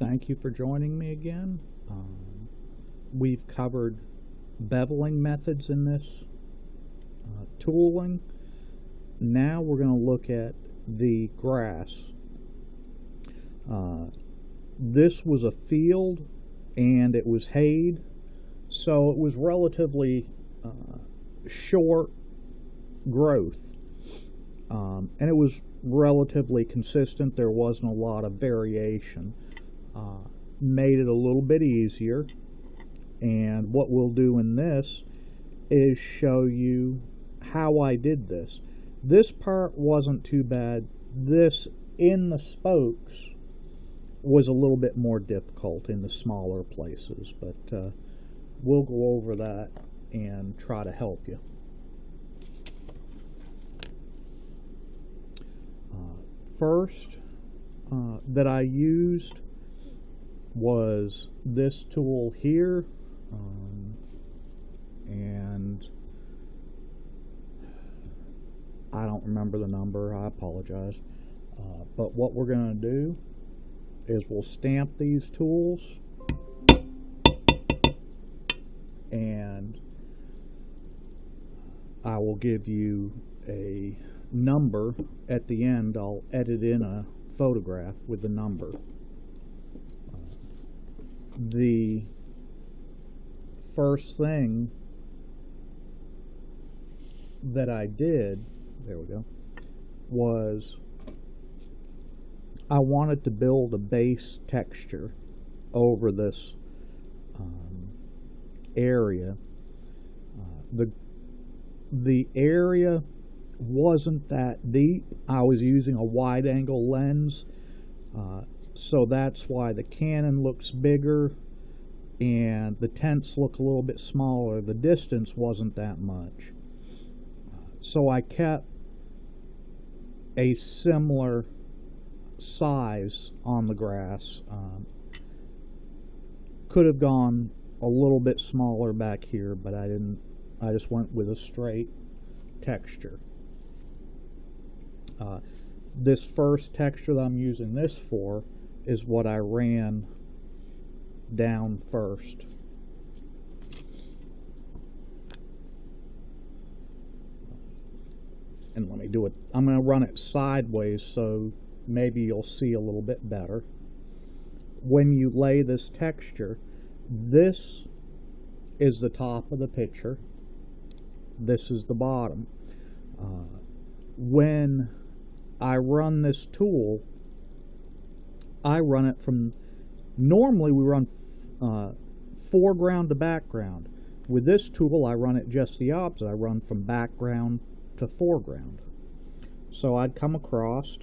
Thank you for joining me again. We've covered beveling methods in this tooling. Now we're going to look at the grass. This was a field and it was hayed, so it was relatively short growth, and it was relatively consistent. There wasn't a lot of variation. Made it a little bit easier, and what we'll do in this is show you how I did this. This part wasn't too bad. This in the spokes was a little bit more difficult in the smaller places, but we'll go over that and try to help you. First that I used was this tool here, and I don't remember the number, I apologize, but what we're going to do is we'll stamp these tools, and I will give you a number at the end. I'll edit in a photograph with the number. The first thing that I did, there we go, was I wanted to build a base texture over this area. The area wasn't that deep. I was using a wide angle lens, so that's why the Canon looks bigger and the tents look a little bit smaller. The distance wasn't that much, so I kept a similar size on the grass. Could have gone a little bit smaller back here, but I didn't. I just went with a straight texture. This first texture that I'm using this for is what I ran down first. And let me do it. I'm going to run it sideways so maybe you'll see a little bit better. When you lay this texture, this is the top of the picture. This is the bottom. When I run this tool, I run it from, normally we run foreground to background. With this tool, I run it just the opposite. I run from background to foreground. So I'd come across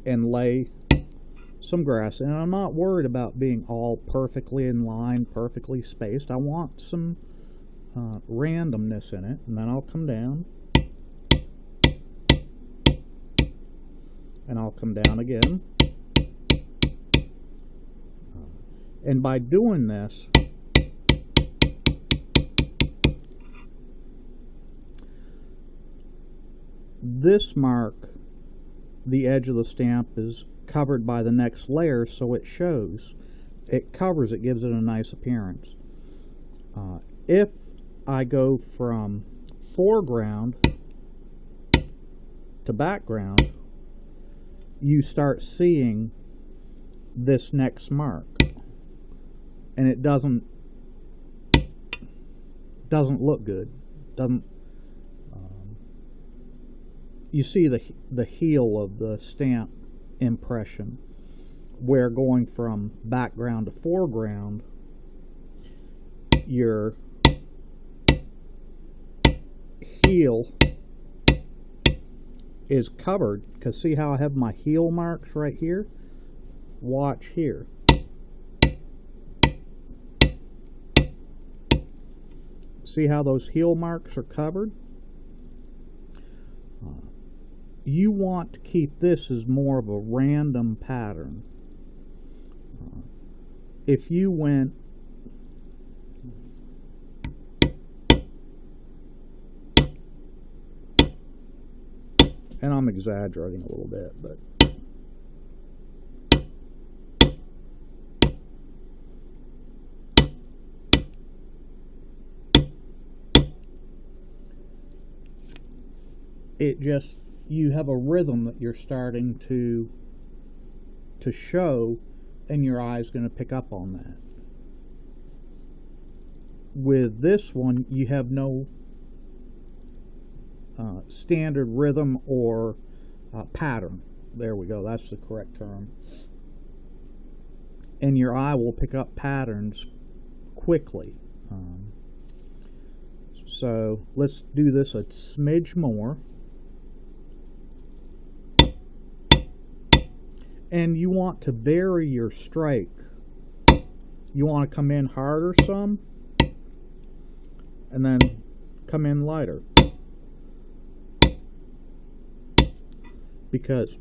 and lay some grass, and I'm not worried about being all perfectly in line, perfectly spaced. I want some randomness in it, and then I'll come down, and I'll come down again. And by doing this, this mark, the edge of the stamp, is covered by the next layer, so it shows. It covers it, gives it a nice appearance. If I go from foreground to background, you start seeing this next mark, and it doesn't look good. You see the heel of the stamp impression, where going from background to foreground, your heel is covered, because see how I have my heel marks right here? Watch here. See how those heel marks are covered? You want to keep this as more of a random pattern. If you went And I'm exaggerating a little bit, but it just, you have a rhythm that you're starting to show, and your eye's going to pick up on that. With this one, you have no standard rhythm or pattern. There we go, that's the correct term. And your eye will pick up patterns quickly. So let's do this a smidge more. And you want to vary your strike. You want to come in harder some, and then come in lighter, because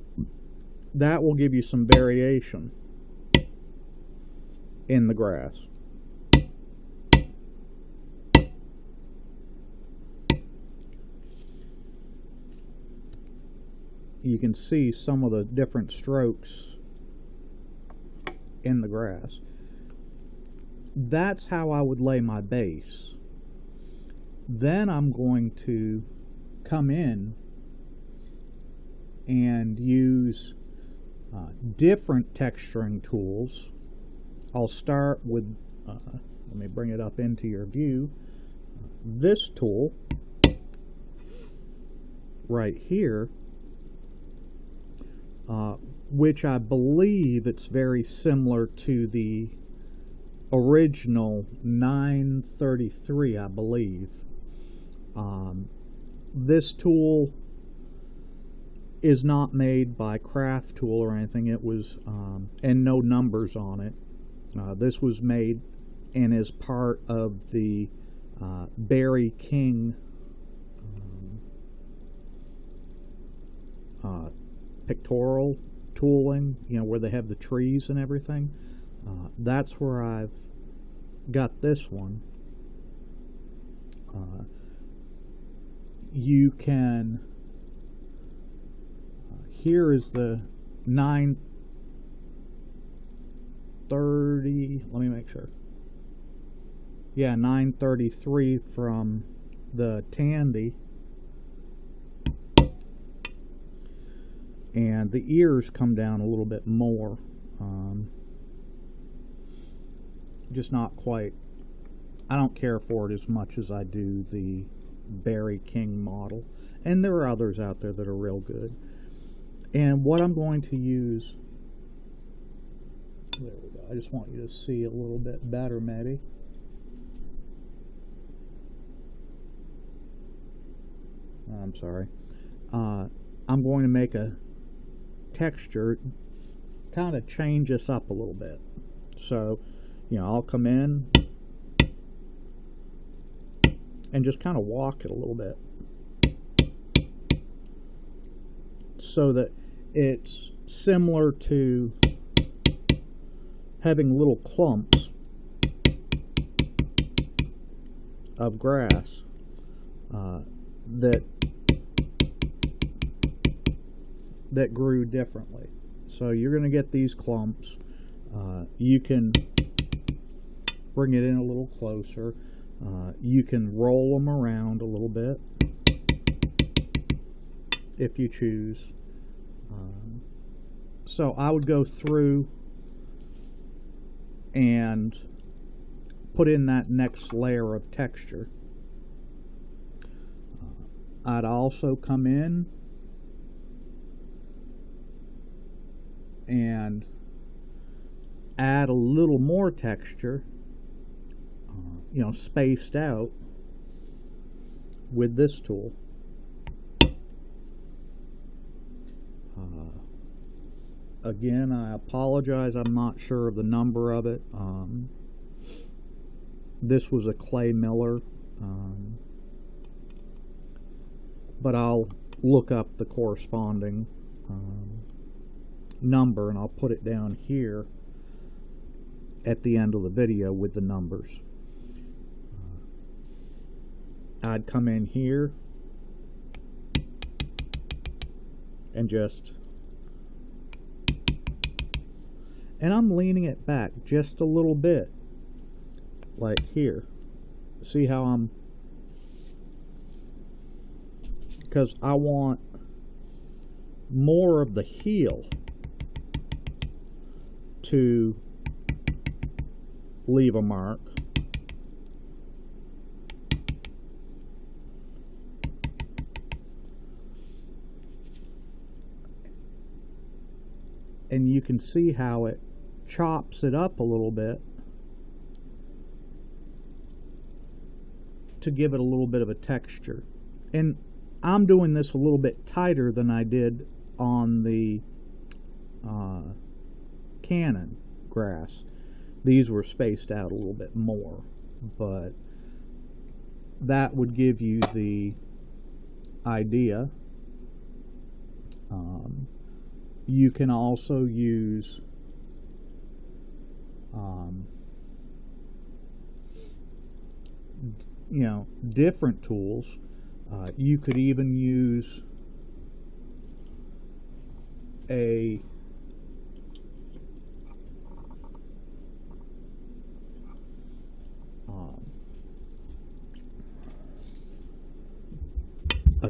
that will give you some variation in the grass. You can see some of the different strokes in the grass. That's how I would lay my base. Then I'm going to come in and use different texturing tools. I'll start with, let me bring it up into your view, this tool right here, which I believe it's very similar to the original 933, I believe. This tool is not made by Craft Tool or anything. It was, and no numbers on it. This was made and is part of the Barry King Pictorial tooling, you know, where they have the trees and everything. That's where I've got this one. You can, here is the 930, let me make sure. Yeah, 933 from the Tandy. And the ears come down a little bit more. Just not quite. I don't care for it as much as I do the Barry King model. And there are others out there that are real good. And what I'm going to use, there we go. I just want you to see a little bit better, maybe. I'm sorry. I'm going to make a texture, kind of change this up a little bit. So, you know, I'll come in and just kind of walk it a little bit so that it's similar to having little clumps of grass that grew differently. So you're going to get these clumps. You can bring it in a little closer. You can roll them around a little bit if you choose. So I would go through and put in that next layer of texture. I'd also come in and add a little more texture, you know, spaced out with this tool. Again, I apologize, I'm not sure of the number of it. This was a Clay Miller, but I'll look up the corresponding number and I'll put it down here at the end of the video with the numbers. I'd come in here and just, and I'm leaning it back just a little bit, like here. See how I'm, because I want more of the heel to leave a mark. And you can see how it chops it up a little bit to give it a little bit of a texture. And I'm doing this a little bit tighter than I did on the Canon grass. These were spaced out a little bit more, but that would give you the idea. You can also use you know, different tools. You could even use a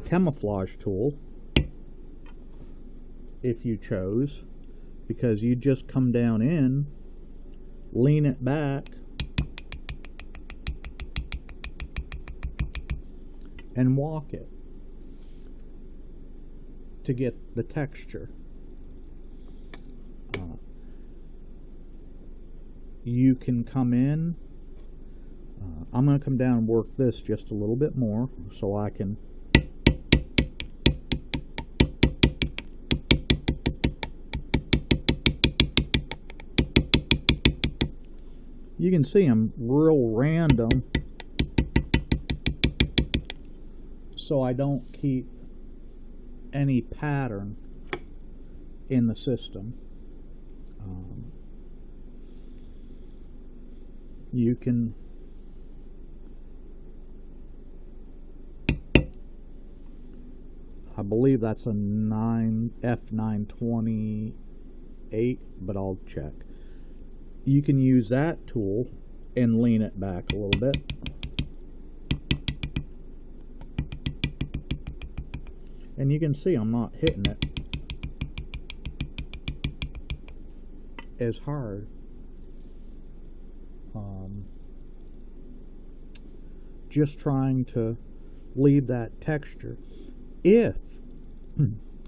camouflage tool if you chose, because you just come down in, lean it back, and walk it to get the texture. You can come in, I'm going to come down and work this just a little bit more so I can you can see I'm real random, so I don't keep any pattern in the system. You can I believe that's a F928, but I'll check. You can use that tool and lean it back a little bit. And you can see I'm not hitting it as hard. Just trying to leave that texture. If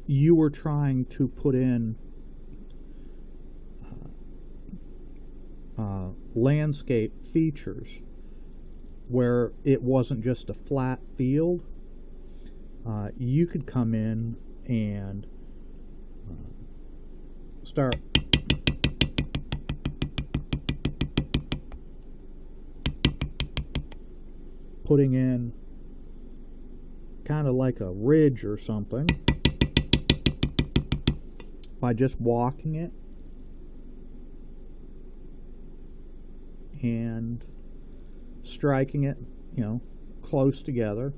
you were trying to put in landscape features where it wasn't just a flat field, you could come in and start putting in kind of like a ridge or something by just walking it and striking it, you know, close together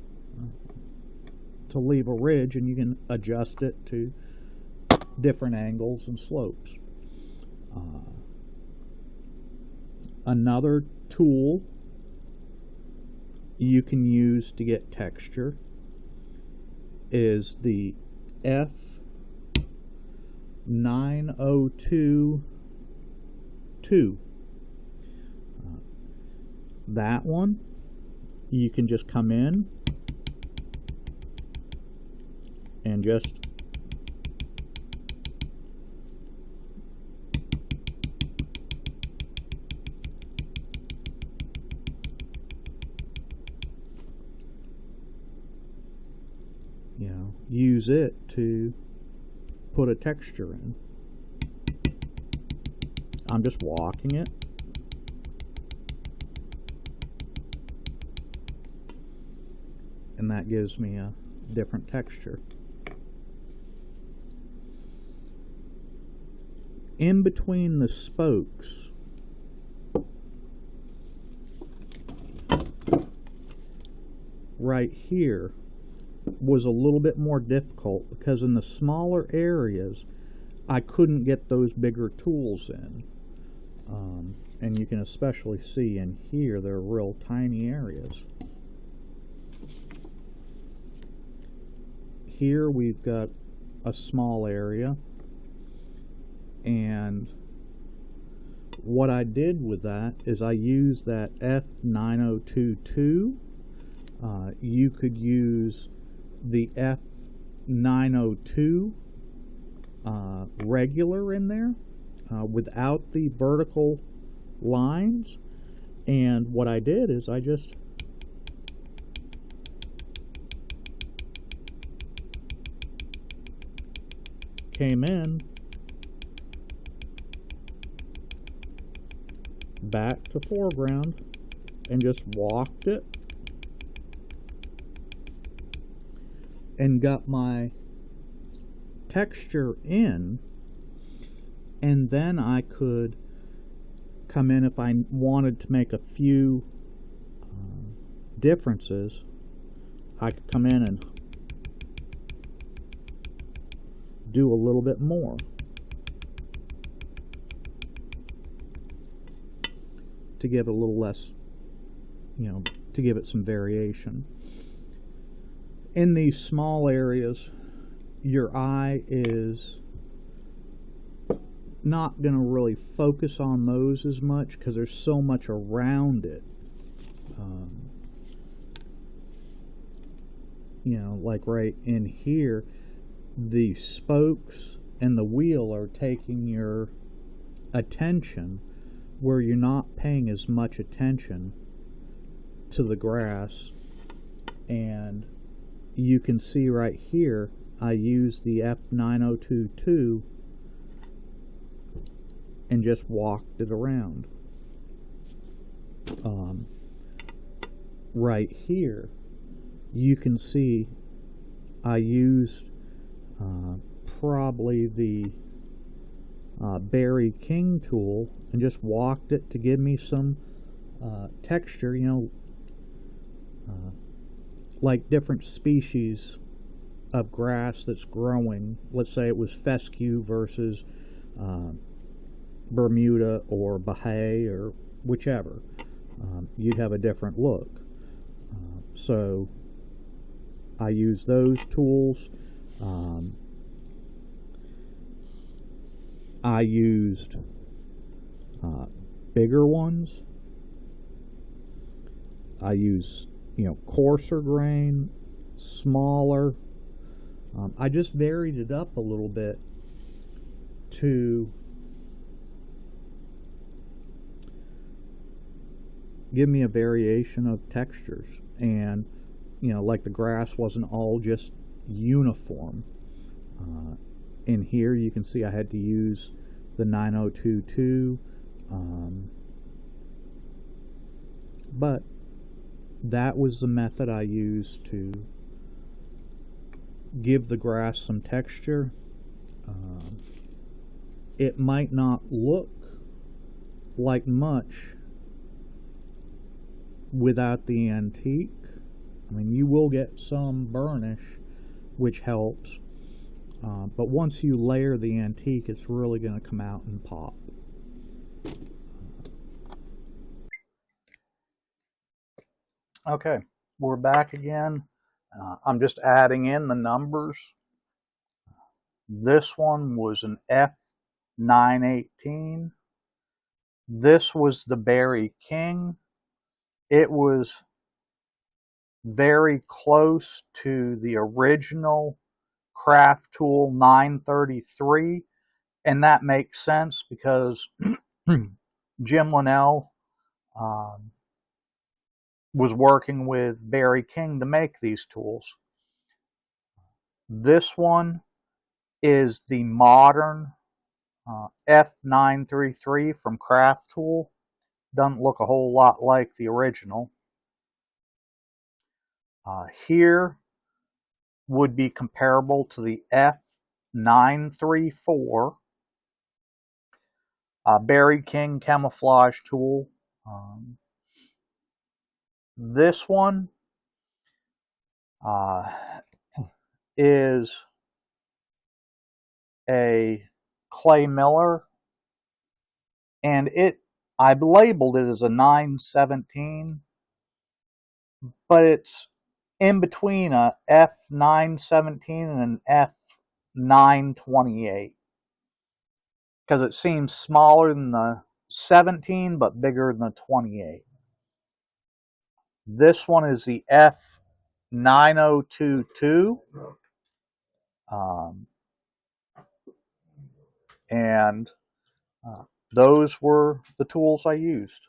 to leave a ridge, and you can adjust it to different angles and slopes. Another tool you can use to get texture is the F9022. That one, you can just come in and just use it to put a texture in. I'm just walking it. And that gives me a different texture. In between the spokes, right here, was a little bit more difficult because in the smaller areas I couldn't get those bigger tools in. And you can especially see in here they're real tiny areas. Here we've got a small area, and what I did with that is I used that F9022. You could use the F902 regular in there without the vertical lines, and what I did is I just came in back to foreground and just walked it and got my texture in, and then I could come in if I wanted to make a few differences. I could come in and do a little bit more to give it a little less, to give it some variation. In these small areas, your eye is not going to really focus on those as much because there's so much around it. Like right in here, the spokes and the wheel are taking your attention where you're not paying as much attention to the grass. And you can see right here I use the F9022 and just walked it around. Right here you can see I used probably the Barry King tool and just walked it to give me some texture, like different species of grass that's growing. Let's say it was fescue versus Bermuda or Bahia or whichever. You'd have a different look. So I use those tools. I used bigger ones. I use coarser grain, smaller. I just varied it up a little bit to give me a variation of textures, and like the grass wasn't all just uniform. In here you can see I had to use the 9022, but that was the method I used to give the grass some texture. It might not look like much without the antique. I mean, you will get some burnish, which helps, but once you layer the antique, it's really going to come out and pop. Okay, we're back again. I'm just adding in the numbers. This one was an F918. This was the Barry King. It was very close to the original craft tool 933, and that makes sense because Jim Linnell was working with Barry King to make these tools. This one is the modern F933 from Craft Tool. Doesn't look a whole lot like the original. Here would be comparable to the F934 Barry King camouflage tool. This one is a clay miller, and I've labeled it as a 917, but it's in between a F917 and an F928 because it seems smaller than the 17 but bigger than the 28. This one is the F9022, and those were the tools I used.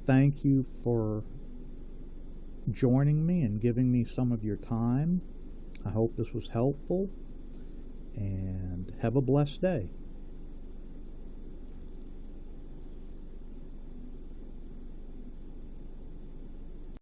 Thank you for joining me and giving me some of your time. I hope this was helpful, and have a blessed day.